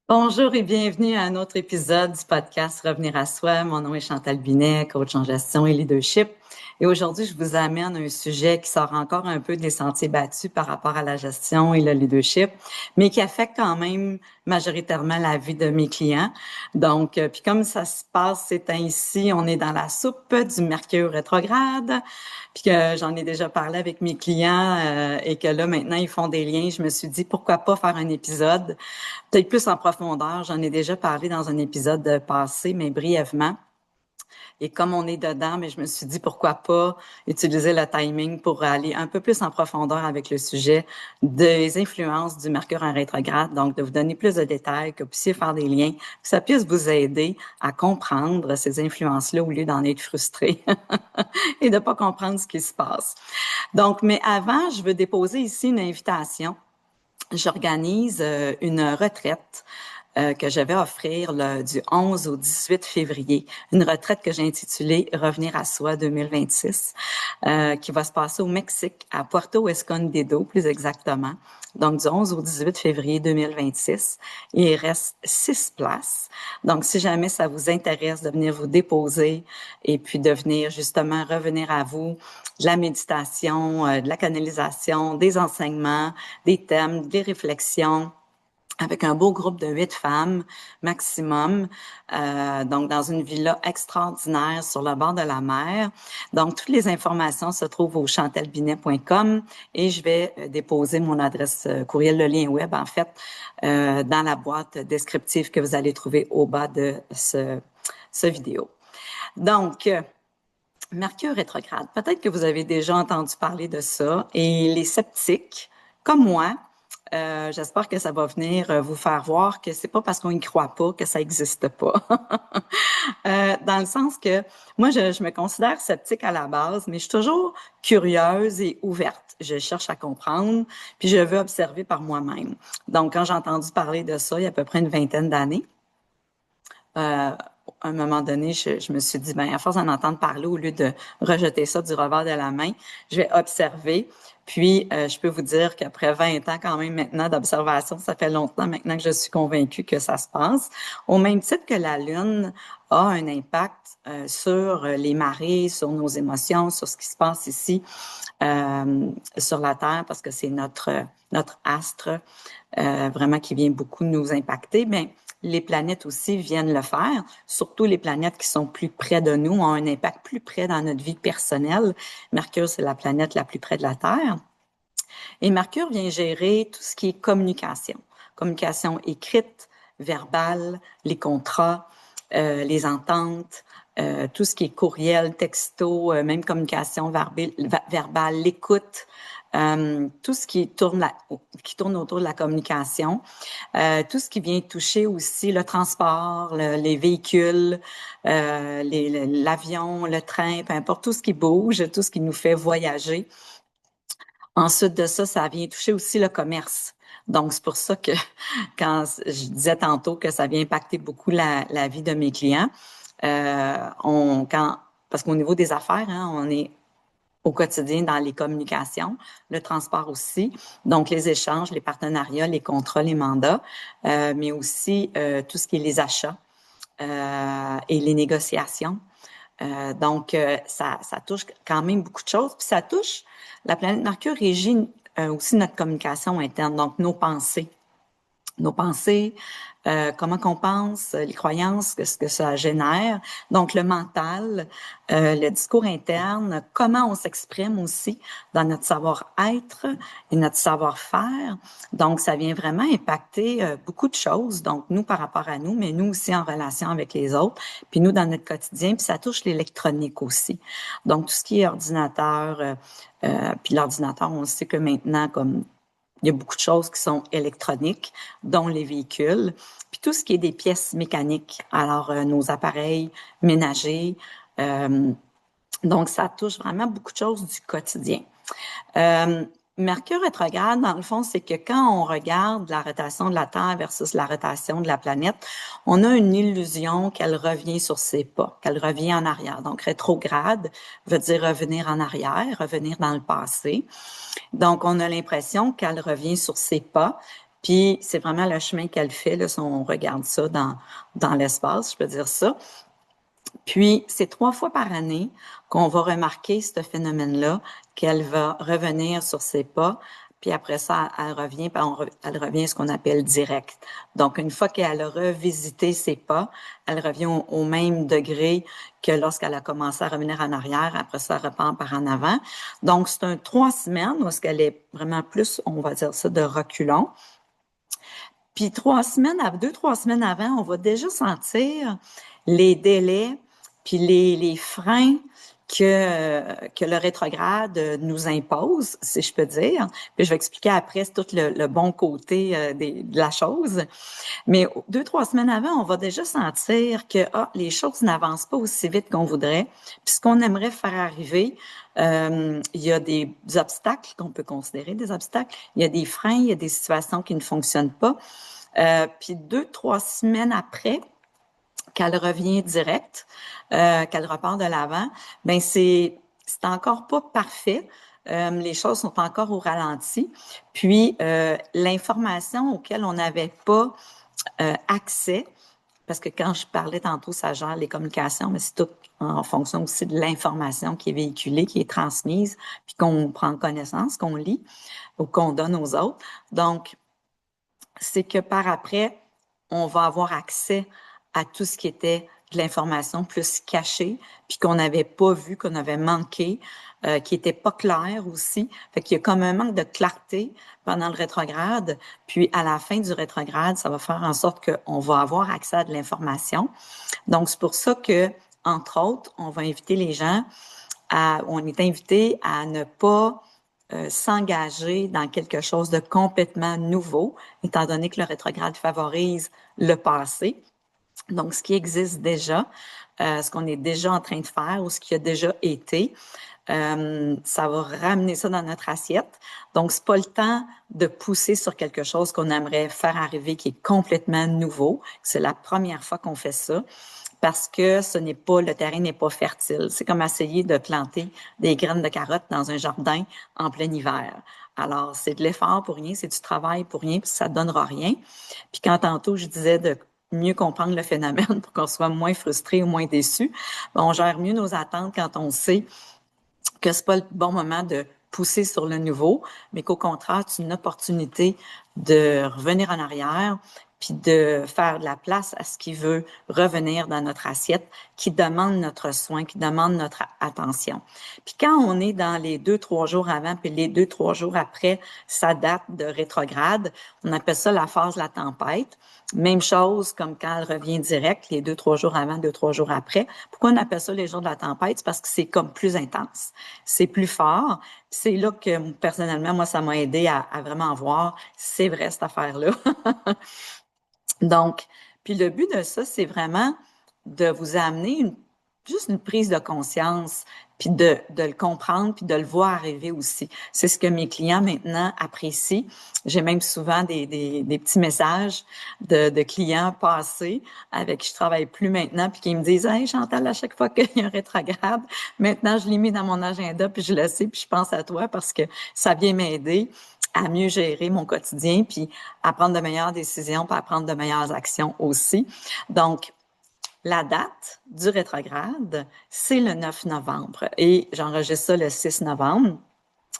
Bonjour et bienvenue à un autre épisode du podcast Revenir à soi. Mon nom est Chantal Binet, coach en gestion et leadership. Et aujourd'hui, je vous amène un sujet qui sort encore un peu des sentiers battus par rapport à la gestion et le leadership, mais qui affecte quand même majoritairement la vie de mes clients. Donc, puis comme ça se passe ces temps-ci, on est dans la soupe du Mercure rétrograde, puis que j'en ai déjà parlé avec mes clients et que là, maintenant, ils font des liens. Je me suis dit, pourquoi pas faire un épisode peut-être plus en profondeur. J'en ai déjà parlé dans un épisode passé, mais brièvement. Et comme on est dedans, mais je me suis dit pourquoi pas utiliser le timing pour aller un peu plus en profondeur avec le sujet des influences du Mercure en rétrograde. Donc, de vous donner plus de détails, que vous puissiez faire des liens, que ça puisse vous aider à comprendre ces influences-là au lieu d'en être frustré et de pas comprendre ce qui se passe. Donc, mais avant, je veux déposer ici une invitation. J'organise une retraite que je vais offrir du 11 au 18 février. Une retraite que j'ai intitulée Revenir à soi 2026, qui va se passer au Mexique, à Puerto Escondido, plus exactement. Donc, du 11 au 18 février 2026. Il reste 6 places. Donc, si jamais ça vous intéresse de venir vous déposer et puis de venir justement revenir à vous, de la méditation, de la canalisation, des enseignements, des thèmes, des réflexions, avec un beau groupe de 8 femmes maximum, donc dans une villa extraordinaire sur le bord de la mer. Donc, toutes les informations se trouvent au chantalbinet.com et je vais déposer mon adresse courriel, le lien web, en fait, dans la boîte descriptive que vous allez trouver au bas de ce vidéo. Donc, Mercure rétrograde. Peut-être que vous avez déjà entendu parler de ça et les sceptiques, comme moi, j'espère que ça va venir vous faire voir que c'est pas parce qu'on y croit pas que ça existe pas. Dans le sens que moi, je me considère sceptique à la base, mais je suis toujours curieuse et ouverte. Je cherche à comprendre, puis je veux observer par moi-même. Donc, quand j'ai entendu parler de ça il y a à peu près une vingtaine d'années, à un moment donné, je me suis dit, ben, à force d'en entendre parler, au lieu de rejeter ça du revers de la main, je vais observer. Puis, je peux vous dire qu'après 20 ans quand même maintenant d'observation, ça fait longtemps maintenant que je suis convaincue que ça se passe. Au même titre que la Lune a un impact sur les marées, sur nos émotions, sur ce qui se passe ici sur la Terre, parce que c'est notre astre vraiment qui vient beaucoup nous impacter, mais les planètes aussi viennent le faire, surtout les planètes qui sont plus près de nous, ont un impact plus près dans notre vie personnelle. Mercure, c'est la planète la plus près de la Terre. Et Mercure vient gérer tout ce qui est communication. Communication écrite, verbale, les contrats, les ententes, tout ce qui est courriel, texto, même communication verbale, l'écoute, tout ce qui tourne autour de la communication, tout ce qui vient toucher aussi le transport, les véhicules, l'avion, le train, peu importe, tout ce qui bouge, tout ce qui nous fait voyager. Ensuite de ça, ça vient toucher aussi le commerce. Donc, c'est pour ça que quand je disais tantôt que ça vient impacter beaucoup la vie de mes clients, parce qu'au niveau des affaires, hein, on est au quotidien dans les communications, le transport aussi, donc les échanges, les partenariats, les contrats, les mandats, mais aussi tout ce qui est les achats et les négociations. Donc, ça touche quand même beaucoup de choses. Puis ça touche, la planète Mercure régit aussi notre communication interne, donc nos pensées. Nos pensées, comment qu'on pense, les croyances, ce que ça génère. Donc, le mental, le discours interne, comment on s'exprime aussi dans notre savoir-être et notre savoir-faire. Donc, ça vient vraiment impacter beaucoup de choses. Donc, nous, par rapport à nous, mais nous aussi en relation avec les autres, puis nous, dans notre quotidien, puis ça touche l'électronique aussi. Donc, tout ce qui est ordinateur, puis l'ordinateur, on sait que maintenant, comme il y a beaucoup de choses qui sont électroniques, dont les véhicules, puis tout ce qui est des pièces mécaniques, alors nos appareils ménagers. Euh, donc, ça touche vraiment beaucoup de choses du quotidien. Mercure rétrograde, dans le fond, c'est que quand on regarde la rotation de la Terre versus la rotation de la planète, on a une illusion qu'elle revient sur ses pas, qu'elle revient en arrière. Donc, rétrograde veut dire revenir en arrière, revenir dans le passé. Donc, on a l'impression qu'elle revient sur ses pas, Puis c'est vraiment le chemin qu'elle fait, là, si on regarde ça dans l'espace, je peux dire ça. Puis, c'est 3 fois par année qu'on va remarquer ce phénomène-là, qu'elle va revenir sur ses pas, puis après ça, elle revient, puis elle revient à ce qu'on appelle direct. Donc, une fois qu'elle a revisité ses pas, elle revient au même degré que lorsqu'elle a commencé à revenir en arrière. Après ça, elle repart par en avant. Donc, c'est un 3 semaines où est-ce qu'elle est vraiment plus, on va dire ça, de reculons. Puis 2, 3 semaines avant, on va déjà sentir les délais puis les freins que le rétrograde nous impose, si je peux dire. Puis je vais expliquer après tout le bon côté de la chose. Mais 2, 3 semaines avant, on va déjà sentir que les choses n'avancent pas aussi vite qu'on voudrait. Puis ce qu'on aimerait faire arriver, il y a des obstacles qu'on peut considérer des obstacles. Il y a des freins, il y a des situations qui ne fonctionnent pas. Puis 2, 3 semaines après, qu'elle revient direct, qu'elle repart de l'avant, ben c'est encore pas parfait. Les choses sont encore au ralenti. Puis l'information auquel on n'avait pas accès, parce que quand je parlais tantôt, ça gère les communications, mais c'est tout en fonction aussi de l'information qui est véhiculée, qui est transmise, puis qu'on prend connaissance, qu'on lit ou qu'on donne aux autres. Donc, c'est que par après, on va avoir accès à tout ce qui était de l'information plus cachée, puis qu'on n'avait pas vu, qu'on avait manqué, qui était pas clair aussi. Fait qu'il y a comme un manque de clarté pendant le rétrograde, puis à la fin du rétrograde, ça va faire en sorte qu'on va avoir accès à de l'information. Donc, c'est pour ça que, entre autres, on va inviter les gens on est invité à ne pas s'engager dans quelque chose de complètement nouveau, étant donné que le rétrograde favorise le passé. Donc, ce qui existe déjà, ce qu'on est déjà en train de faire ou ce qui a déjà été, ça va ramener ça dans notre assiette. Donc, c'est pas le temps de pousser sur quelque chose qu'on aimerait faire arriver qui est complètement nouveau. C'est la première fois qu'on fait ça parce que le terrain n'est pas fertile. C'est comme essayer de planter des graines de carottes dans un jardin en plein hiver. Alors, c'est de l'effort pour rien, c'est du travail pour rien, puis ça donnera rien. Puis quand tantôt je disais de mieux comprendre le phénomène pour qu'on soit moins frustré ou moins déçu, on gère mieux nos attentes quand on sait que c'est pas le bon moment de pousser sur le nouveau, mais qu'au contraire, c'est une opportunité de revenir en arrière, puis de faire de la place à ce qui veut revenir dans notre assiette, qui demande notre soin, qui demande notre attention. Puis quand on est dans les 2, 3 jours avant, puis les 2, 3 jours après sa date de rétrograde, on appelle ça la phase de la tempête. Même chose comme quand elle revient direct, les 2, 3 jours avant, 2, 3 jours après. Pourquoi on appelle ça les jours de la tempête? C'est parce que c'est comme plus intense. C'est plus fort. C'est là que, personnellement, moi, ça m'a aidé à vraiment voir, c'est vrai, cette affaire-là. Donc, puis le but de ça, c'est vraiment de vous amener juste une prise de conscience, puis de le comprendre, puis de le voir arriver aussi. C'est ce que mes clients maintenant apprécient. J'ai même souvent des petits messages de clients passés avec qui je travaille plus maintenant, puis qui me disent « Hey Chantal, à chaque fois qu'il y a un rétrograde, maintenant je l'ai mis dans mon agenda, puis je le sais, puis je pense à toi parce que ça vient m'aider à mieux gérer mon quotidien, puis à prendre de meilleures décisions, puis à prendre de meilleures actions aussi. » Donc, la date du rétrograde, c'est le 9 novembre et j'enregistre ça le 6 novembre.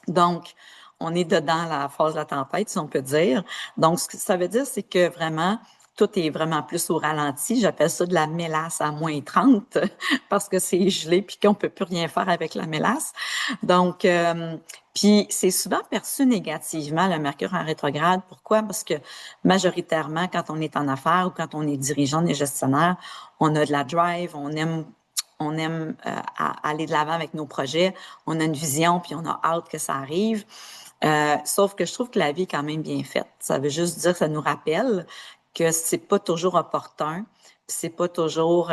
Donc, on est dedans la phase de la tempête, si on peut dire. Donc, ce que ça veut dire, c'est que vraiment, tout est vraiment plus au ralenti. J'appelle ça de la mélasse à -30 parce que c'est gelé puis qu'on peut plus rien faire avec la mélasse. Donc, puis c'est souvent perçu négativement, le mercure en rétrograde. Pourquoi? Parce que majoritairement, quand on est en affaires ou quand on est dirigeant, on est gestionnaire, on a de la drive, on aime aller de l'avant avec nos projets, on a une vision, puis on a hâte que ça arrive. Sauf que je trouve que la vie est quand même bien faite. Ça veut juste dire que ça nous rappelle que c'est pas toujours opportun, puis c'est pas toujours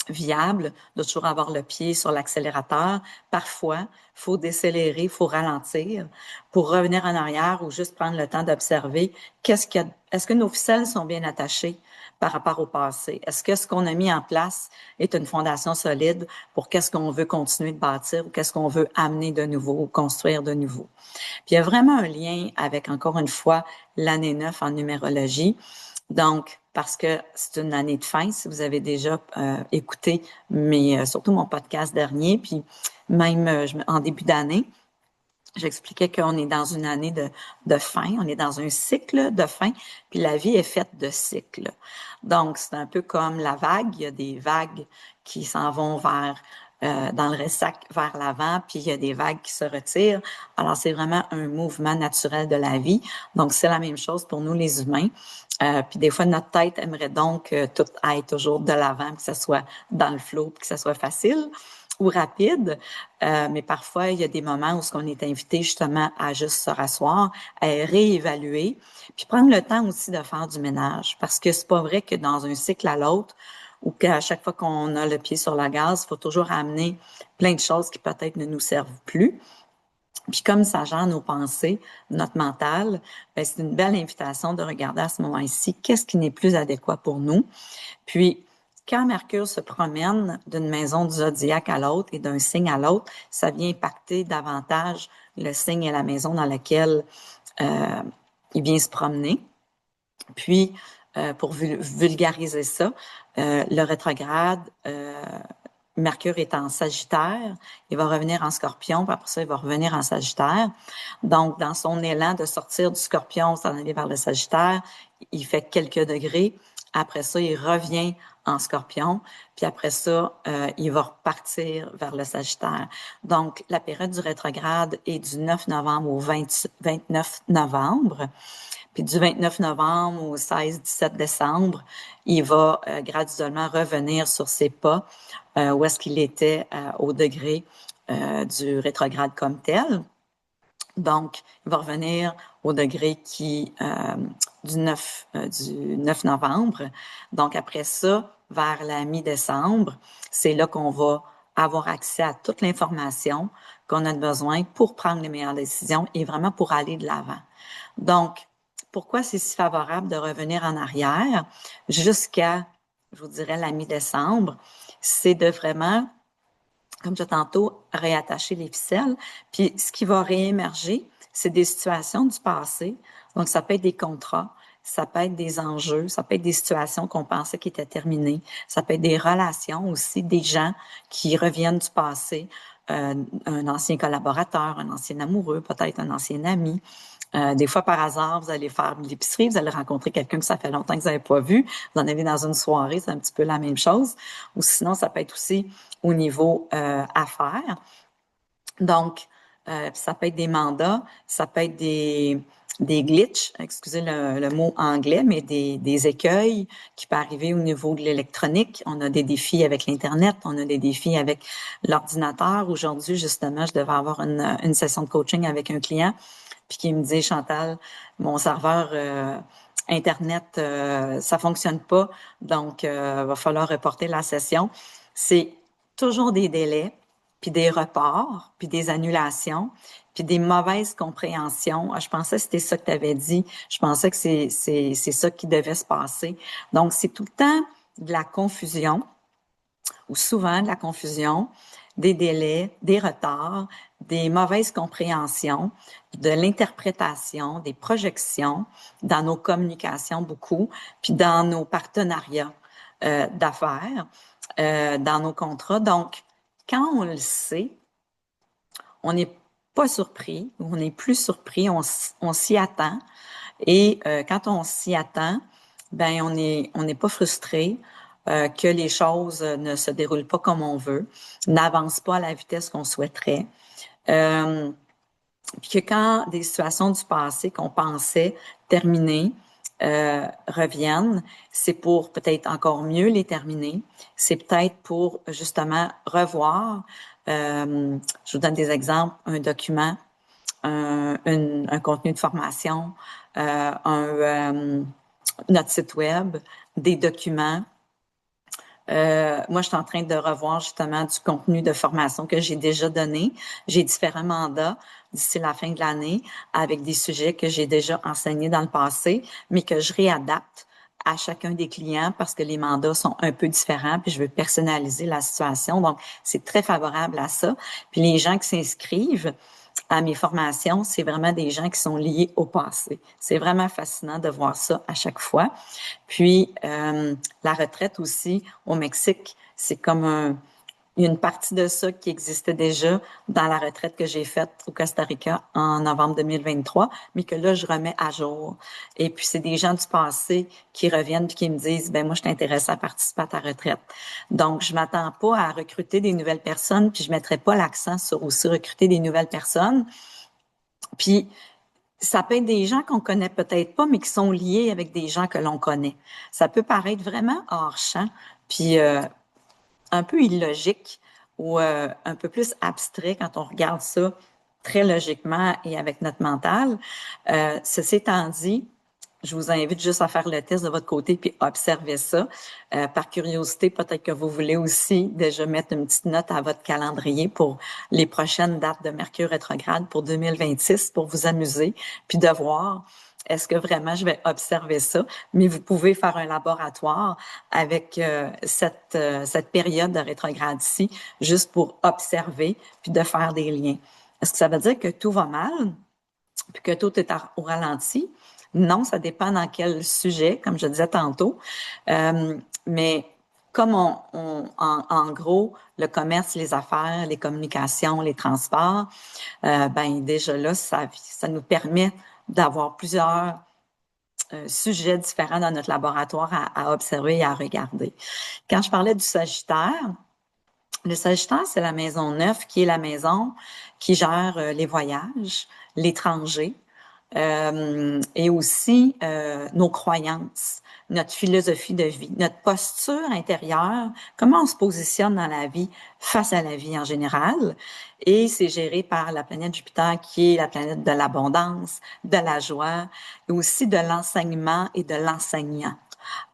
viable de toujours avoir le pied sur l'accélérateur. Parfois, faut décélérer, faut ralentir pour revenir en arrière ou juste prendre le temps d'observer est-ce que nos ficelles sont bien attachées? par rapport au passé? Est-ce que ce qu'on a mis en place est une fondation solide pour qu'est-ce qu'on veut continuer de bâtir ou qu'est-ce qu'on veut amener de nouveau ou construire de nouveau? Puis il y a vraiment un lien avec, encore une fois, l'année 9 en numérologie. Donc, parce que c'est une année de fin, si vous avez déjà écouté, mais surtout mon podcast dernier, puis même en début d'année, j'expliquais qu'on est dans une année de fin, on est dans un cycle de fin, puis la vie est faite de cycles. Donc, c'est un peu comme la vague, il y a des vagues qui s'en vont dans le ressac vers l'avant, puis il y a des vagues qui se retirent. Alors, c'est vraiment un mouvement naturel de la vie. Donc, c'est la même chose pour nous les humains. Puis des fois, notre tête aimerait donc que tout aille toujours de l'avant, que ce soit dans le flow, que ce soit facile ou rapide. Mais parfois, il y a des moments où on est invité justement à juste se rasseoir, à réévaluer, puis prendre le temps aussi de faire du ménage. Parce que c'est pas vrai que dans un cycle à l'autre, ou qu'à chaque fois qu'on a le pied sur le gaz, il faut toujours amener plein de choses qui peut-être ne nous servent plus. Puis comme ça gère nos pensées, notre mental, ben c'est une belle invitation de regarder à ce moment-ci qu'est-ce qui n'est plus adéquat pour nous. Puis, quand Mercure se promène d'une maison du zodiaque à l'autre et d'un signe à l'autre, ça vient impacter davantage le signe et la maison dans laquelle il vient se promener. Puis, pour vulgariser ça, le rétrograde, Mercure est en Sagittaire, il va revenir en Scorpion, puis après ça, il va revenir en Sagittaire. Donc, dans son élan de sortir du Scorpion, s'en aller vers le Sagittaire, il fait quelques degrés. Après ça, il revient en Scorpion, puis après ça, il va repartir vers le Sagittaire. Donc, la période du rétrograde est du 9 novembre au 29 novembre. Puis du 29 novembre au 16-17 décembre, il va graduellement revenir sur ses pas où est-ce qu'il était au degré du rétrograde comme tel. Donc, il va revenir au degré du 9 novembre. Donc, après ça, vers la mi-décembre, c'est là qu'on va avoir accès à toute l'information qu'on a besoin pour prendre les meilleures décisions et vraiment pour aller de l'avant. Donc, pourquoi c'est si favorable de revenir en arrière jusqu'à, je vous dirais, la mi-décembre? C'est de vraiment, comme je disais tantôt, réattacher les ficelles. Puis, ce qui va réémerger, c'est des situations du passé. Donc, ça peut être des contrats, ça peut être des enjeux, ça peut être des situations qu'on pensait qui étaient terminées, ça peut être des relations aussi, des gens qui reviennent du passé, un ancien collaborateur, un ancien amoureux, peut-être un ancien ami. Des fois, par hasard, vous allez faire l'épicerie, vous allez rencontrer quelqu'un que ça fait longtemps que vous n'avez pas vu, vous en allez dans une soirée, c'est un petit peu la même chose. Ou sinon, ça peut être aussi au niveau affaires. Donc, ça peut être des mandats, ça peut être des glitches, excusez le mot anglais, mais des écueils qui peuvent arriver au niveau de l'électronique. On a des défis avec l'Internet, on a des défis avec l'ordinateur. Aujourd'hui, justement, je devais avoir une session de coaching avec un client puis qui me dit, Chantal, mon serveur Internet, ça fonctionne pas, donc va falloir reporter la session. C'est toujours des délais, puis des reports, puis des annulations, puis des mauvaises compréhensions. Je pensais que c'était ça que tu avais dit. Je pensais que c'est ça qui devait se passer. Donc, c'est tout le temps de la confusion, ou souvent de la confusion, des délais, des retards, des mauvaises compréhensions, de l'interprétation, des projections dans nos communications beaucoup, puis dans nos partenariats d'affaires, dans nos contrats. Donc, quand on le sait, on n'est pas surpris, ou on n'est plus surpris, on s'y attend. Et quand on s'y attend, ben on n'est pas frustré que les choses ne se déroulent pas comme on veut, n'avancent pas à la vitesse qu'on souhaiterait. Puis que quand des situations du passé qu'on pensait terminer reviennent, c'est pour peut-être encore mieux les terminer. C'est peut-être pour justement revoir. Je vous donne des exemples, un document, un contenu de formation, notre site web, des documents. Moi, je suis en train de revoir justement du contenu de formation que j'ai déjà donné. J'ai différents mandats d'ici la fin de l'année avec des sujets que j'ai déjà enseignés dans le passé, mais que je réadapte à chacun des clients parce que les mandats sont un peu différents, puis je veux personnaliser la situation. Donc, c'est très favorable à ça. Puis les gens qui s'inscrivent à mes formations, c'est vraiment des gens qui sont liés au passé. C'est vraiment fascinant de voir ça à chaque fois. Puis, la retraite aussi au Mexique, c'est comme il y a une partie de ça qui existait déjà dans la retraite que j'ai faite au Costa Rica en novembre 2023, mais que là, je remets à jour. Et puis, c'est des gens du passé qui reviennent puis qui me disent, ben moi, je t'intéresse à participer à ta retraite. Donc, je m'attends pas à recruter des nouvelles personnes, puis je mettrai pas l'accent sur aussi recruter des nouvelles personnes. Puis, ça peut être des gens qu'on connaît peut-être pas, mais qui sont liés avec des gens que l'on connaît. Ça peut paraître vraiment hors champ, puis un peu illogique ou un peu plus abstrait quand on regarde ça très logiquement et avec notre mental. Ceci étant dit, je vous invite juste à faire le test de votre côté puis observer ça. Par curiosité, peut-être que vous voulez aussi déjà mettre une petite note à votre calendrier pour les prochaines dates de Mercure rétrograde pour 2026 pour vous amuser puis de voir est-ce que vraiment je vais observer ça? Mais vous pouvez faire un laboratoire avec cette période de rétrograde-ci juste pour observer puis de faire des liens. Est-ce que ça veut dire que tout va mal puis que tout est au ralenti? Non, ça dépend dans quel sujet, comme je disais tantôt. Mais comme en gros, le commerce, les affaires, les communications, les transports, ben déjà là, ça nous permet d'avoir plusieurs sujets différents dans notre laboratoire à observer et à regarder. Quand je parlais du Sagittaire, le Sagittaire, c'est la maison 9 qui est la maison qui gère les voyages, l'étranger, et aussi nos croyances, notre philosophie de vie, notre posture intérieure, comment on se positionne dans la vie face à la vie en général. Et c'est géré par la planète Jupiter qui est la planète de l'abondance, de la joie, et aussi de l'enseignement et de l'enseignant.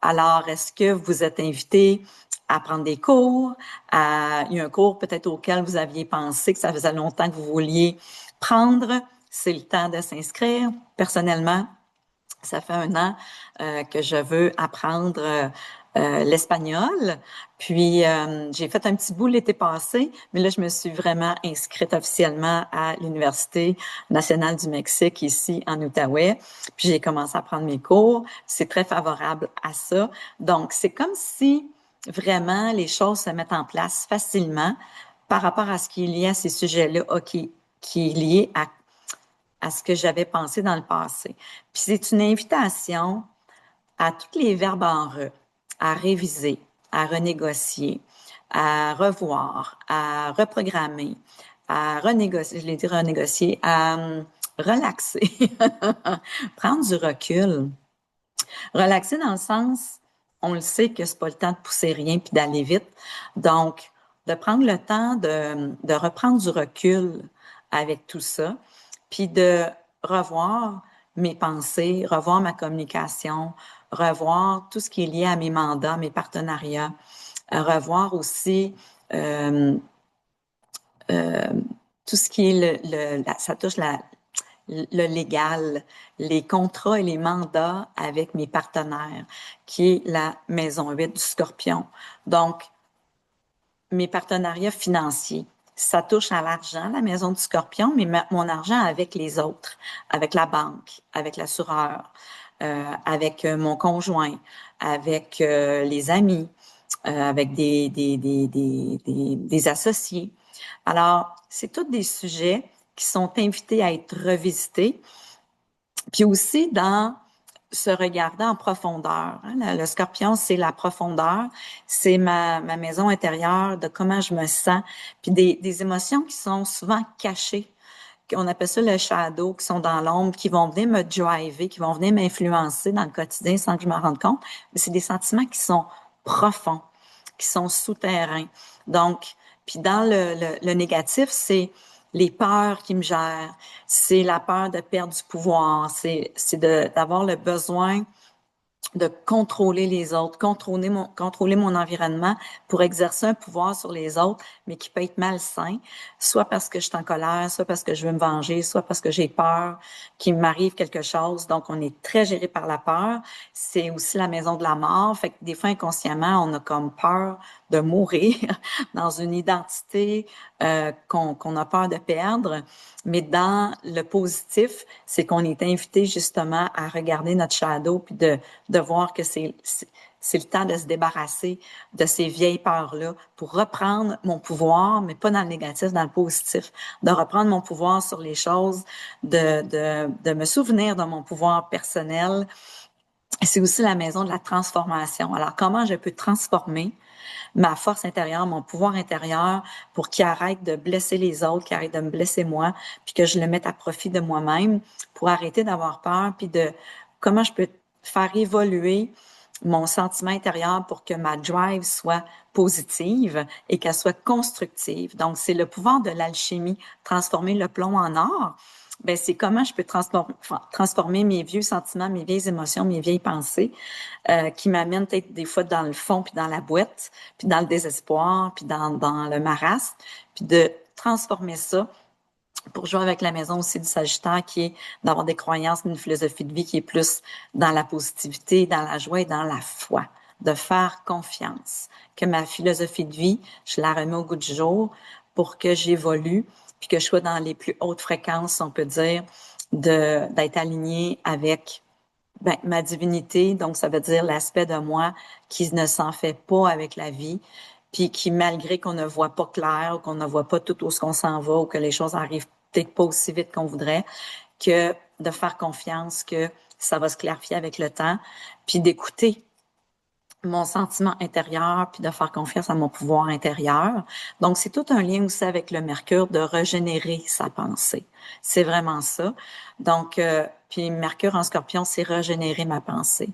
Alors, est-ce que vous êtes invité à prendre des cours? Il y a un cours peut-être auquel vous aviez pensé que ça faisait longtemps que vous vouliez prendre. C'est le temps de s'inscrire. Personnellement, ça fait 1 an que je veux apprendre l'espagnol. Puis, j'ai fait un petit bout l'été passé, mais là, je me suis vraiment inscrite officiellement à l'Université nationale du Mexique, ici en Outaouais. Puis, j'ai commencé à prendre mes cours. C'est très favorable à ça. Donc, c'est comme si vraiment les choses se mettent en place facilement par rapport à ce qui est lié à ces sujets-là, qui est lié à ce que j'avais pensé dans le passé. Puis c'est une invitation à tous les verbes en re, à réviser, à renégocier, à revoir, à reprogrammer, à renégocier, je l'ai dit renégocier, à relaxer, prendre du recul. Relaxer dans le sens, on le sait que c'est pas le temps de pousser rien puis d'aller vite. Donc, de prendre le temps de reprendre du recul avec tout ça, puis de revoir mes pensées, revoir ma communication, revoir tout ce qui est lié à mes mandats, mes partenariats, revoir aussi euh, tout ce qui est ça touche le légal, les contrats et les mandats avec mes partenaires, qui est la maison 8 du Scorpion. Donc, mes partenariats financiers, ça touche à l'argent, la maison du Scorpion, mais mon argent avec les autres, avec la banque, avec l'assureur, avec mon conjoint, avec les amis, avec des associés. Alors, c'est tous des sujets qui sont invités à être revisités, puis aussi dans se regarder en profondeur. Hein. Le Scorpion, c'est la profondeur, c'est ma maison intérieure, de comment je me sens, puis des émotions qui sont souvent cachées. On appelle ça le shadow, qui sont dans l'ombre, qui vont venir me driver, qui vont venir m'influencer dans le quotidien sans que je me rende compte. Mais c'est des sentiments qui sont profonds, qui sont souterrains. Donc, puis dans le négatif, c'est les peurs qui me gèrent, c'est la peur de perdre du pouvoir, c'est d'avoir le besoin de contrôler les autres, contrôler mon environnement pour exercer un pouvoir sur les autres, mais qui peut être malsain, soit parce que je suis en colère, soit parce que je veux me venger, soit parce que j'ai peur qu'il m'arrive quelque chose. Donc, on est très géré par la peur. C'est aussi la maison de la mort. Fait que des fois, inconsciemment, on a comme peur de mourir dans une identité qu'on a peur de perdre. Mais dans le positif, c'est qu'on est invité justement à regarder notre shadow puis de voir que c'est le temps de se débarrasser de ces vieilles peurs-là pour reprendre mon pouvoir, mais pas dans le négatif, dans le positif, de reprendre mon pouvoir sur les choses, de me souvenir de mon pouvoir personnel. C'est aussi la maison de la transformation. Alors, comment je peux transformer ma force intérieure, mon pouvoir intérieur pour qu'il arrête de blesser les autres, qu'il arrête de me blesser moi, puis que je le mette à profit de moi-même pour arrêter d'avoir peur, puis de comment je peux faire évoluer mon sentiment intérieur pour que ma drive soit positive et qu'elle soit constructive. Donc, c'est le pouvoir de l'alchimie, transformer le plomb en or. Ben, c'est comment je peux transformer mes vieux sentiments, mes vieilles émotions, mes vieilles pensées qui m'amènent peut-être des fois dans le fond, puis dans la boîte, puis dans le désespoir, puis dans le marasme, puis de transformer ça pour jouer avec la maison aussi du Sagittaire, qui est d'avoir des croyances, une philosophie de vie qui est plus dans la positivité, dans la joie et dans la foi, de faire confiance, que ma philosophie de vie, je la remets au goût du jour pour que j'évolue, puis que je sois dans les plus hautes fréquences, on peut dire, d'être alignée avec ma divinité. Donc, ça veut dire l'aspect de moi qui ne s'en fait pas avec la vie, puis qui, malgré qu'on ne voit pas clair, ou qu'on ne voit pas tout où ce qu'on s'en va, ou que les choses arrivent peut-être pas aussi vite qu'on voudrait, que de faire confiance que ça va se clarifier avec le temps, puis d'écouter mon sentiment intérieur, puis de faire confiance à mon pouvoir intérieur. Donc, c'est tout un lien aussi avec le Mercure de régénérer sa pensée. C'est vraiment ça. Donc, puis Mercure en Scorpion, c'est régénérer ma pensée,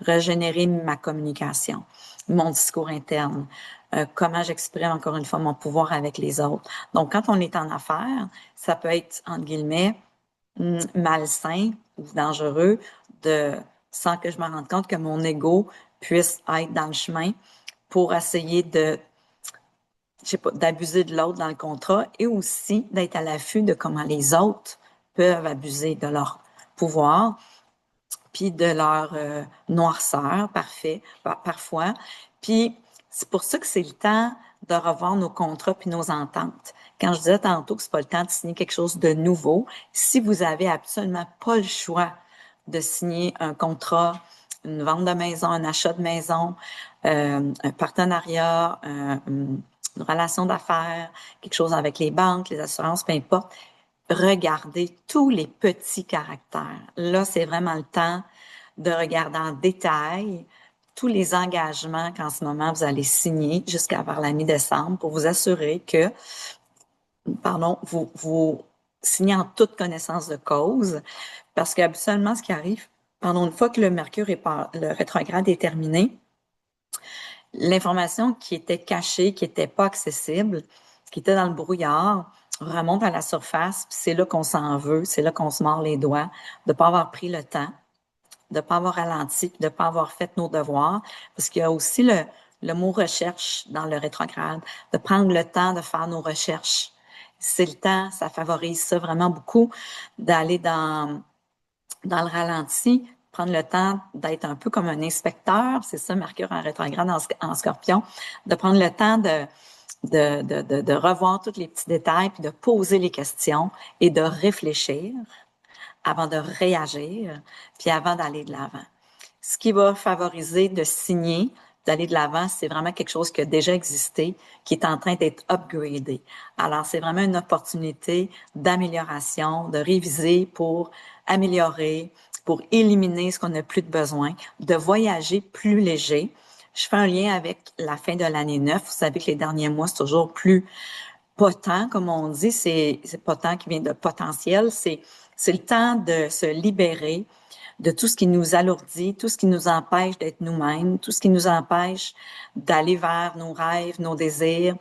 régénérer ma communication, mon discours interne, comment j'exprime encore une fois mon pouvoir avec les autres. Donc, quand on est en affaires, ça peut être, entre guillemets, malsain ou dangereux de sans que je me rende compte que mon ego puisse être dans le chemin pour essayer je sais pas, d'abuser de l'autre dans le contrat et aussi d'être à l'affût de comment les autres peuvent abuser de leur pouvoir puis de leur noirceur parfois. Puis c'est pour ça que c'est le temps de revoir nos contrats puis nos ententes. Quand je disais tantôt que c'est pas le temps de signer quelque chose de nouveau, si vous avez absolument pas le choix de signer un contrat, une vente de maison, un achat de maison, un partenariat, une relation d'affaires, quelque chose avec les banques, les assurances, peu importe, regardez tous les petits caractères. Là, c'est vraiment le temps de regarder en détail tous les engagements qu'en ce moment vous allez signer jusqu'à vers la mi-décembre pour vous assurer que, vous signez en toute connaissance de cause, parce qu'habituellement, ce qui arrive, une fois que le Mercure le rétrograde est terminé, l'information qui était cachée, qui était pas accessible, qui était dans le brouillard, remonte à la surface, puis c'est là qu'on s'en veut, c'est là qu'on se mord les doigts de pas avoir pris le temps, de pas avoir ralenti, puis de pas avoir fait nos devoirs, parce qu'il y a aussi le mot recherche dans le rétrograde, de prendre le temps de faire nos recherches. C'est le temps, ça favorise ça vraiment beaucoup, d'aller dans le ralenti, prendre le temps d'être un peu comme un inspecteur, c'est ça Mercure en rétrograde en Scorpion, de prendre le temps de revoir tous les petits détails, puis de poser les questions et de réfléchir avant de réagir, puis avant d'aller de l'avant. Ce qui va favoriser de signer, d'aller de l'avant, c'est vraiment quelque chose qui a déjà existé, qui est en train d'être upgradé. Alors, c'est vraiment une opportunité d'amélioration, de réviser pour améliorer, pour éliminer ce qu'on n'a plus de besoin, de voyager plus léger. Je fais un lien avec la fin de l'année 9. Vous savez que les derniers mois, c'est toujours plus potent, comme on dit. C'est potent qui vient de potentiel. C'est le temps de se libérer de tout ce qui nous alourdit, tout ce qui nous empêche d'être nous-mêmes, tout ce qui nous empêche d'aller vers nos rêves, nos désirs.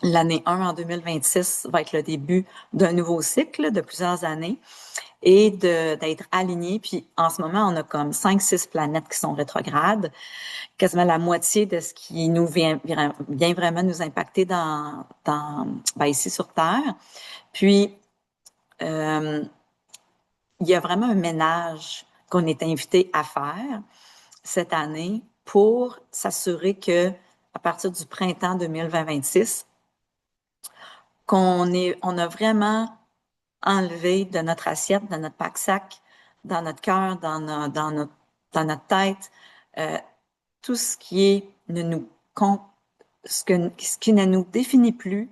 L'année 1 en 2026 va être le début d'un nouveau cycle de plusieurs années. et d'être aligné. Puis en ce moment, on a comme 5-6 planètes qui sont rétrogrades, quasiment la moitié de ce qui nous vient vraiment nous impacter ben, ici sur Terre. Puis, il y a vraiment un ménage qu'on est invité à faire cette année pour s'assurer que à partir du printemps 2026, on a vraiment enlevé de notre assiette, de notre pack-sac, dans notre cœur, dans notre tête, euh, tout ce qui est ce qui ne nous définit plus,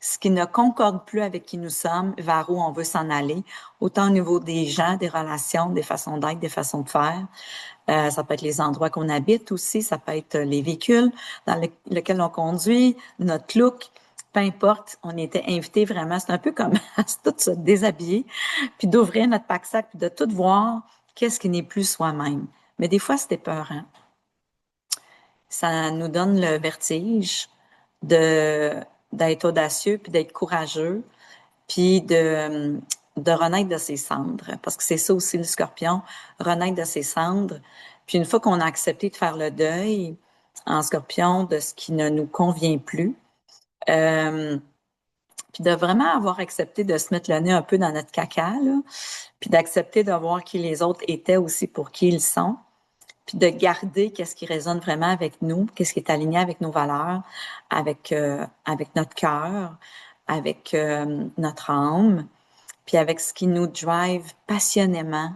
ce qui ne concorde plus avec qui nous sommes, vers où on veut s'en aller, autant au niveau des gens, des relations, des façons d'être, des façons de faire. Ça peut être les endroits qu'on habite aussi, ça peut être les véhicules dans lesquels on conduit, notre look, peu importe. On était invités vraiment, c'est un peu comme à tout se déshabiller, puis d'ouvrir notre pack-sac, puis de tout voir qu'est-ce qui n'est plus soi-même. Mais des fois, c'était peurant. Ça nous donne le vertige d'être audacieux, puis d'être courageux, puis de renaître de ses cendres. Parce que c'est ça aussi le scorpion, renaître de ses cendres. Puis une fois qu'on a accepté de faire le deuil en scorpion de ce qui ne nous convient plus, euh, puis de vraiment avoir accepté de se mettre le nez un peu dans notre caca, là, puis d'accepter de voir qui les autres étaient aussi pour qui ils sont, puis de garder qu'est-ce qui résonne vraiment avec nous, qu'est-ce qui est aligné avec nos valeurs, avec notre cœur, avec notre âme, puis avec ce qui nous drive passionnément.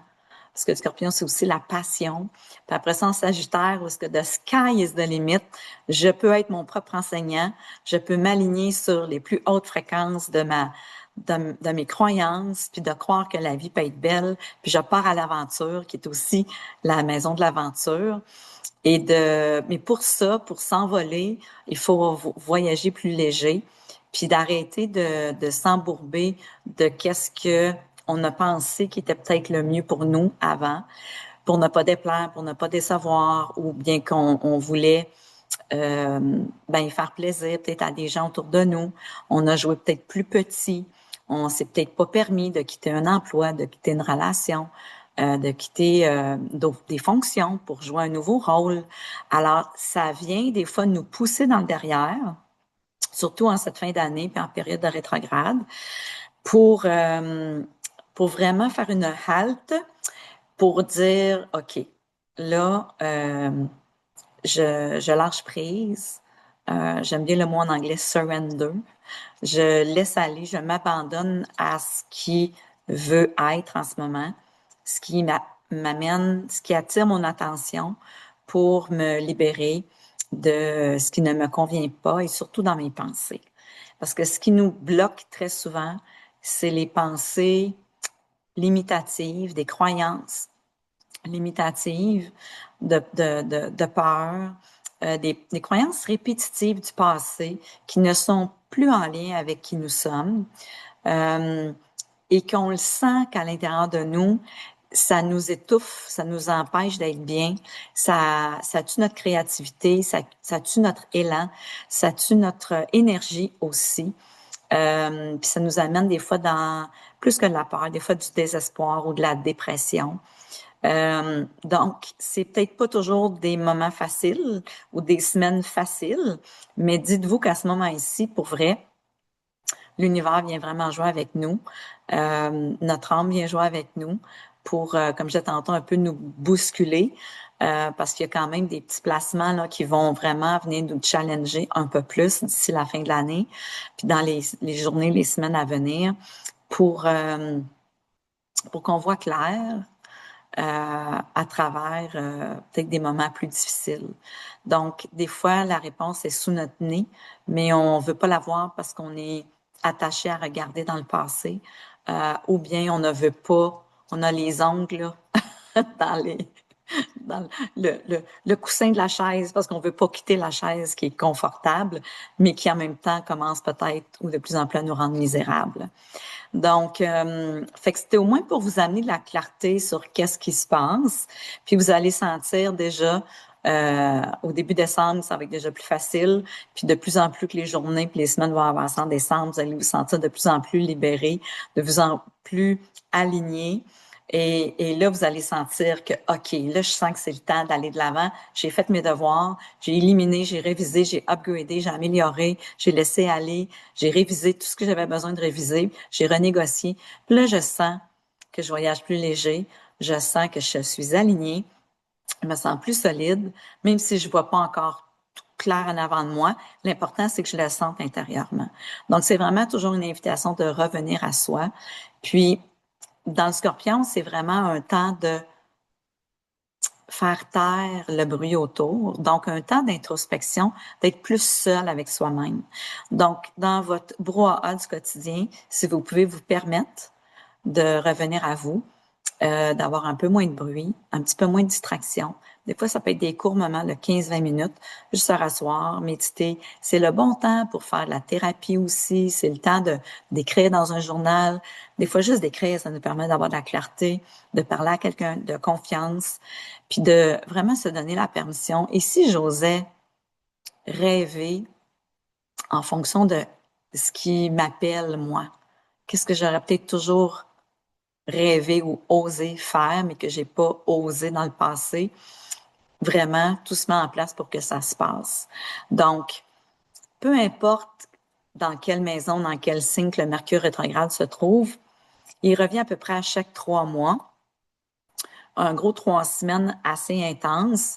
Parce que le scorpion, c'est aussi la passion. Puis après ça, en sagittaire, où est-ce que the sky is the limit, je peux être mon propre enseignant, je peux m'aligner sur les plus hautes fréquences de mes croyances, puis de croire que la vie peut être belle, puis je pars à l'aventure, qui est aussi la maison de l'aventure. Mais pour ça, pour s'envoler, il faut voyager plus léger, puis d'arrêter de s'embourber de qu'est-ce que on a pensé qui était peut-être le mieux pour nous avant, pour ne pas déplaire, pour ne pas décevoir, ou bien qu'on voulait ben faire plaisir peut-être à des gens autour de nous. On a joué peut-être plus petit. On s'est peut-être pas permis de quitter un emploi, de quitter une relation, de quitter des fonctions pour jouer un nouveau rôle. Alors, ça vient des fois nous pousser dans le derrière, surtout en cette fin d'année puis en période de rétrograde, pour, euh, pour vraiment faire une halte, pour dire, OK, là, je lâche prise. J'aime bien le mot en anglais surrender. Je laisse aller, je m'abandonne à ce qui veut être en ce moment, ce qui m'amène, ce qui attire mon attention pour me libérer de ce qui ne me convient pas et surtout dans mes pensées. Parce que ce qui nous bloque très souvent, c'est les pensées limitatives, des croyances limitatives de peur, des croyances répétitives du passé qui ne sont plus en lien avec qui nous sommes euh, et qu'on le sent qu'à l'intérieur de nous, ça nous étouffe, ça nous empêche d'être bien, ça tue notre créativité, ça tue notre élan, ça tue notre énergie aussi. Puis ça nous amène des fois dans plus que de la peur, des fois du désespoir ou de la dépression. Donc, c'est peut-être pas toujours des moments faciles ou des semaines faciles, mais dites-vous qu'à ce moment-ci, pour vrai, l'univers vient vraiment jouer avec nous. Notre âme vient jouer avec nous pour, comme je disais tantôt, un peu nous bousculer. Parce qu'il y a quand même des petits placements là, qui vont vraiment venir nous challenger un peu plus d'ici la fin de l'année, puis dans les journées, les semaines à venir, pour, euh, pour qu'on voit clair, à travers peut-être des moments plus difficiles. Donc, des fois, la réponse est sous notre nez, mais on veut pas la voir parce qu'on est attaché à regarder dans le passé, ou bien on ne veut pas, on a les ongles là, dans les dans le coussin de la chaise parce qu'on veut pas quitter la chaise qui est confortable, mais qui en même temps commence peut-être ou de plus en plus à nous rendre misérables. Donc, fait que c'était au moins pour vous amener de la clarté sur qu'est-ce qui se passe. Puis vous allez sentir déjà, au début décembre, ça va être déjà plus facile. Puis de plus en plus que les journées puis les semaines vont avancer en décembre, vous allez vous sentir de plus en plus libéré, de plus en plus aligné. Et là, vous allez sentir que, OK, là, je sens que c'est le temps d'aller de l'avant. J'ai fait mes devoirs, j'ai éliminé, j'ai révisé, j'ai upgradé, j'ai amélioré, j'ai laissé aller, j'ai révisé tout ce que j'avais besoin de réviser, j'ai renégocié. Puis là, je sens que je voyage plus léger, je sens que je suis alignée, je me sens plus solide, même si je vois pas encore tout clair en avant de moi. L'important, c'est que je le sente intérieurement. Donc, c'est vraiment toujours une invitation de revenir à soi. Puis, dans le Scorpion, c'est vraiment un temps de faire taire le bruit autour, donc un temps d'introspection, d'être plus seul avec soi-même. Donc, dans votre brouhaha du quotidien, si vous pouvez vous permettre de revenir à vous, d'avoir un peu moins de bruit, un petit peu moins de distraction. Des fois, ça peut être des courts moments de 15-20 minutes, juste se rasseoir, méditer. C'est le bon temps pour faire de la thérapie aussi. C'est le temps d'écrire dans un journal. Des fois, juste d'écrire, ça nous permet d'avoir de la clarté, de parler à quelqu'un de confiance, puis de vraiment se donner la permission. Et si j'osais rêver en fonction de ce qui m'appelle, moi, qu'est-ce que j'aurais peut-être toujours rêvé ou osé faire, mais que j'ai pas osé dans le passé, vraiment, tout se met en place pour que ça se passe. Donc, peu importe dans quelle maison, dans quel signe que le Mercure rétrograde se trouve, il revient à peu près à chaque 3 mois, un gros 3 semaines assez intense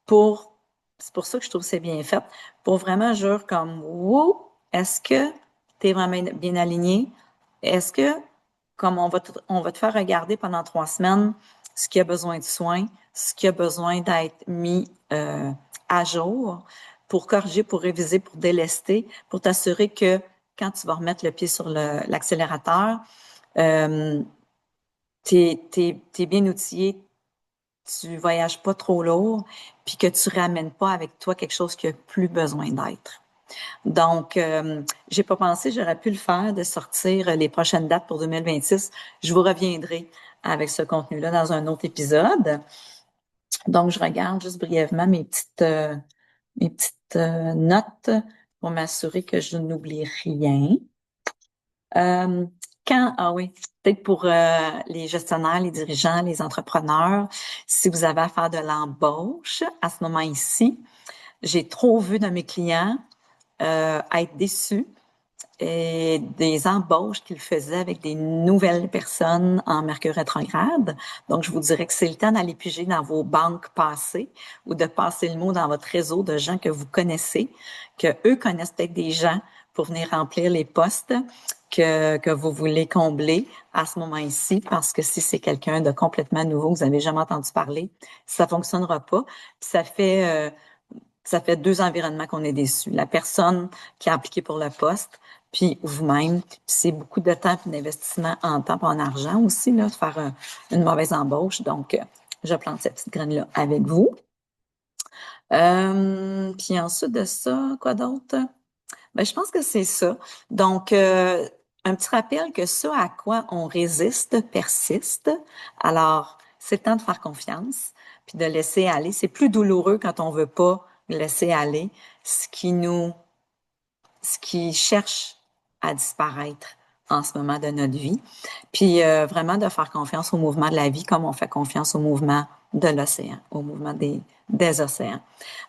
pour, c'est pour ça que je trouve que c'est bien fait, pour vraiment jure comme, wow, est-ce que tu es vraiment bien aligné? Est-ce que, comme on va te faire regarder pendant 3 semaines ce qui a besoin de soins, ce qui a besoin d'être mis à jour pour corriger, pour réviser, pour délester, pour t'assurer que quand tu vas remettre le pied sur l'accélérateur, t'es bien outillé, tu voyages pas trop lourd, puis que tu ramènes pas avec toi quelque chose qui a plus besoin d'être. Donc, j'ai pas pensé, j'aurais pu le faire, de sortir les prochaines dates pour 2026. Je vous reviendrai avec ce contenu-là dans un autre épisode. Donc, je regarde juste brièvement mes petites notes pour m'assurer que je n'oublie rien. Euh, ah oui, peut-être pour les gestionnaires, les dirigeants, les entrepreneurs, si vous avez à faire de l'embauche à ce moment ici, j'ai trop vu de mes clients être déçus et des embauches qu'ils faisaient avec des nouvelles personnes en Mercure rétrograde. Donc, je vous dirais que c'est le temps d'aller piger dans vos banques passées ou de passer le mot dans votre réseau de gens que vous connaissez, que eux connaissent peut-être des gens pour venir remplir les postes que vous voulez combler à ce moment ici, parce que si c'est quelqu'un de complètement nouveau, vous n'avez jamais entendu parler, ça fonctionnera pas. Puis ça fait 2 environnements qu'on est déçus. La personne qui a appliqué pour le poste, puis vous-même. Puis c'est beaucoup de temps et d'investissement en temps et en argent aussi, là, de faire une mauvaise embauche. Donc, je plante cette petite graine-là avec vous. Puis ensuite de ça, quoi d'autre? Ben, je pense que c'est ça. Donc, un petit rappel que ce à quoi on résiste persiste. Alors, c'est le temps de faire confiance, puis de laisser aller. C'est plus douloureux quand on veut pas laisser aller ce qui cherche à disparaître en ce moment de notre vie. Puis vraiment de faire confiance au mouvement de la vie comme on fait confiance au mouvement de l'océan, au mouvement des océans.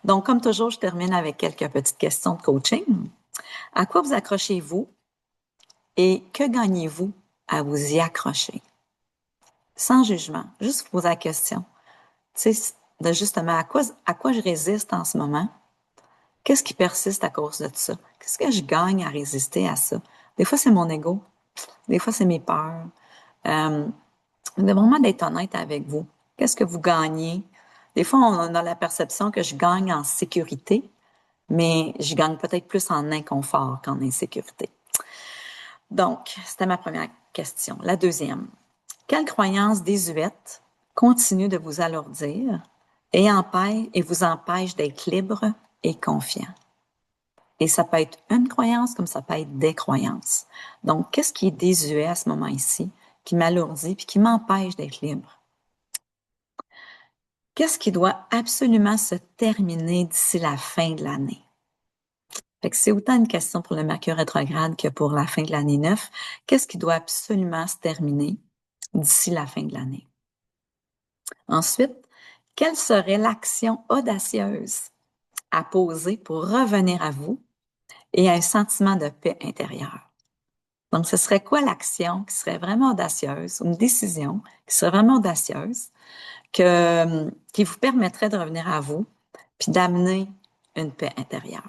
Donc, comme toujours, je termine avec quelques petites questions de coaching. À quoi vous accrochez-vous et que gagnez-vous à vous y accrocher? Sans jugement, juste vous poser la question. Tu sais, de justement à quoi je résiste en ce moment? Qu'est-ce qui persiste à cause de ça? Qu'est-ce que je gagne à résister à ça? Des fois, c'est mon ego. Des fois, c'est mes peurs. Euh, de vraiment d'être honnête avec vous. Qu'est-ce que vous gagnez? Des fois, on a la perception que je gagne en sécurité, mais je gagne peut-être plus en inconfort qu'en insécurité. Donc, c'était ma première question. La deuxième, quelle croyance désuète continue de vous alourdir et vous empêche d'être libre et confiant. Et ça peut être une croyance comme ça peut être des croyances. Donc, qu'est-ce qui est désuet à ce moment ici, qui m'alourdit puis qui m'empêche d'être libre? Qu'est-ce qui doit absolument se terminer d'ici la fin de l'année? Fait que c'est autant une question pour le Mercure rétrograde que pour la fin de l'année 9. Qu'est-ce qui doit absolument se terminer d'ici la fin de l'année? Ensuite, quelle serait l'action audacieuse à poser pour revenir à vous et à un sentiment de paix intérieure? Donc, ce serait quoi l'action qui serait vraiment audacieuse, une décision qui serait vraiment audacieuse, qui vous permettrait de revenir à vous puis d'amener une paix intérieure?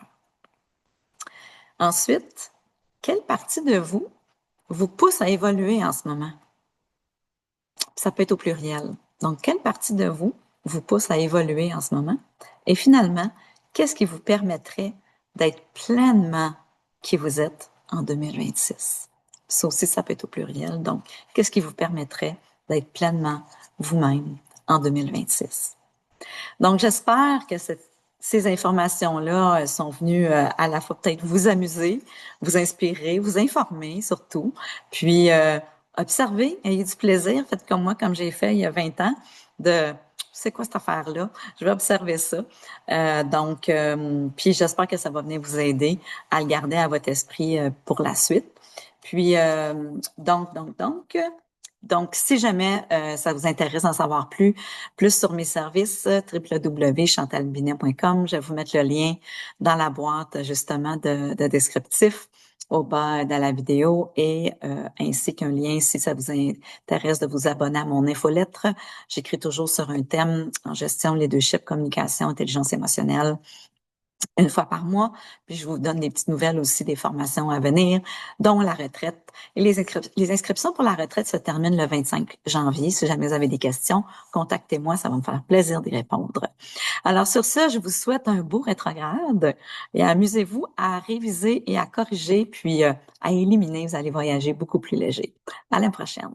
Ensuite, quelle partie de vous vous pousse à évoluer en ce moment? Ça peut être au pluriel. Donc, quelle partie de vous vous pousse à évoluer en ce moment? Et finalement, qu'est-ce qui vous permettrait d'être pleinement qui vous êtes en 2026? Ça aussi, ça peut être au pluriel. Donc, qu'est-ce qui vous permettrait d'être pleinement vous-même en 2026? Donc, j'espère que ces informations-là sont venues à la fois peut-être vous amuser, vous inspirer, vous informer surtout, puis observer, ayez du plaisir, faites comme moi, comme j'ai fait il y a 20 ans, de c'est quoi cette affaire-là? Je vais observer ça. Puis j'espère que ça va venir vous aider à le garder à votre esprit pour la suite. Puis, donc, si jamais ça vous intéresse d'en savoir plus sur mes services, www.chantalbinet.com. Je vais vous mettre le lien dans la boîte justement de descriptif au bas de la vidéo et ainsi qu'un lien si ça vous intéresse de vous abonner à mon infolettre. J'écris toujours sur un thème en gestion, leadership, communication, intelligence émotionnelle une fois par mois. Puis je vous donne des petites nouvelles aussi des formations à venir, dont la retraite. Et les inscriptions pour la retraite se terminent le 25 janvier. Si jamais vous avez des questions, contactez-moi, ça va me faire plaisir d'y répondre. Alors sur ça, je vous souhaite un beau rétrograde et amusez-vous à réviser et à corriger, puis à éliminer. Vous allez voyager beaucoup plus léger. À la prochaine.